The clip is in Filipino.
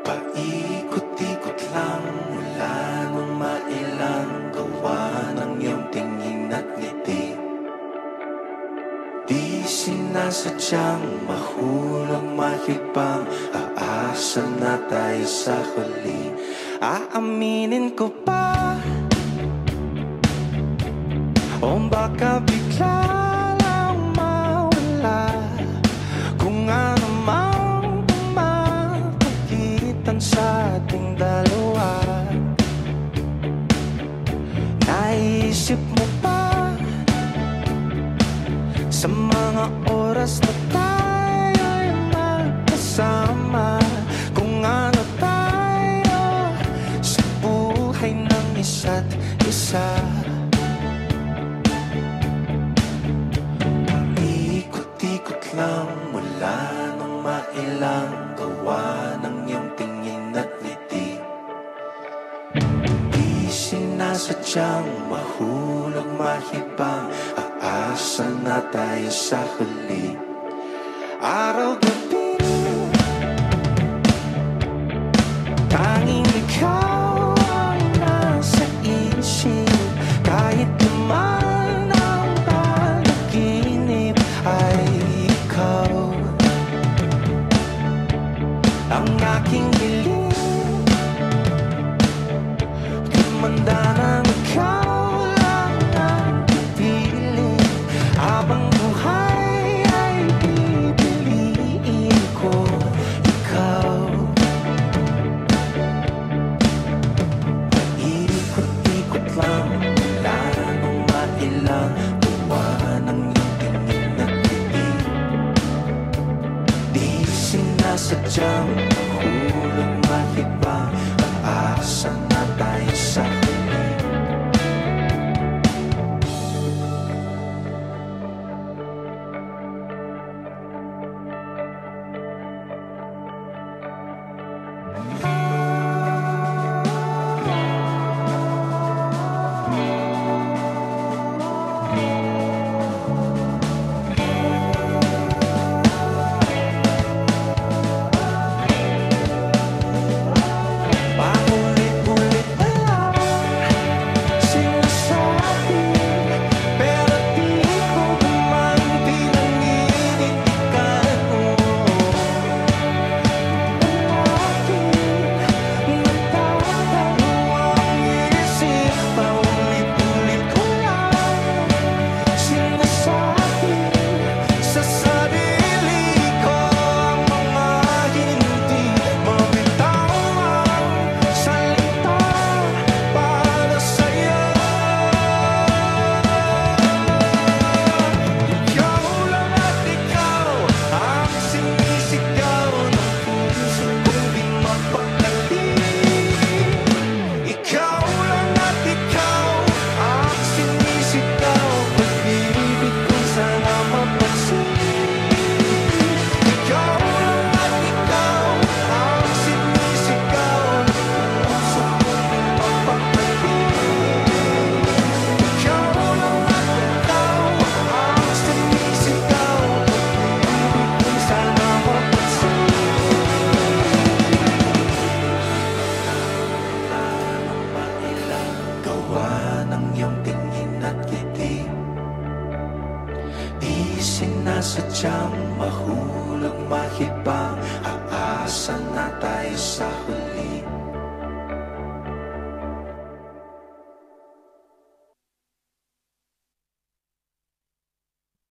Paikot-ikot lang mula nung mailang gawa ng iyong tingin at ngiti. Di sinasadyang mahulog mahigpang, aasa na tayo sa huli. Aaminin ko pa, o baka bigla lang mawala kung ano mang mapagitan sa ating dalawa. Naisip mo pa sa mga oras na tayo'y magkasama, kung ano tayo sa buhay ng isa't isa. Paikot-ikot lang mula nung mailang gawa ng iyong tingin at ngiti. Di sinasadyang mahulog mahibang, aasa na tayo sa huli. Araw-gabi, tanging ikaw ang nasa isip. Kahit naman ang panaginip ay ikaw ang aking hiling. Kumanda ng ikaw lang ang pipiling. Habang buhay ay pipiliin ko ikaw. Paikot-ikot lang mula nung mailang gawa ng iyong tingin at ngiti. Di sinasadyang mahulog mahibang, aasa na tayo sa huli. Paulit-ulit na lang sinasabi, pero di ko naman pinanginitikan mo. Laging nagdadalo ang isip. Paulit-ulit ko lang sinasabi sa sarili ko ang mga hindi mabitawang salita para sa'yo. Ikaw lang at ikaw ang sinisigaw ng puso kong di mapakali. Ikaw lang at ikaw ang sinisigaw, pag-ibig kong sana mapansin. Ikaw lang at ikaw ang sinisigaw ng puso kong di mapakali. Ikaw lang at ikaw ang sinisigaw, pag-ibig kong sana mapansin. Mailang gawa ng iyong tingin at ngiti. Di sinasadyang mahulog mahibang,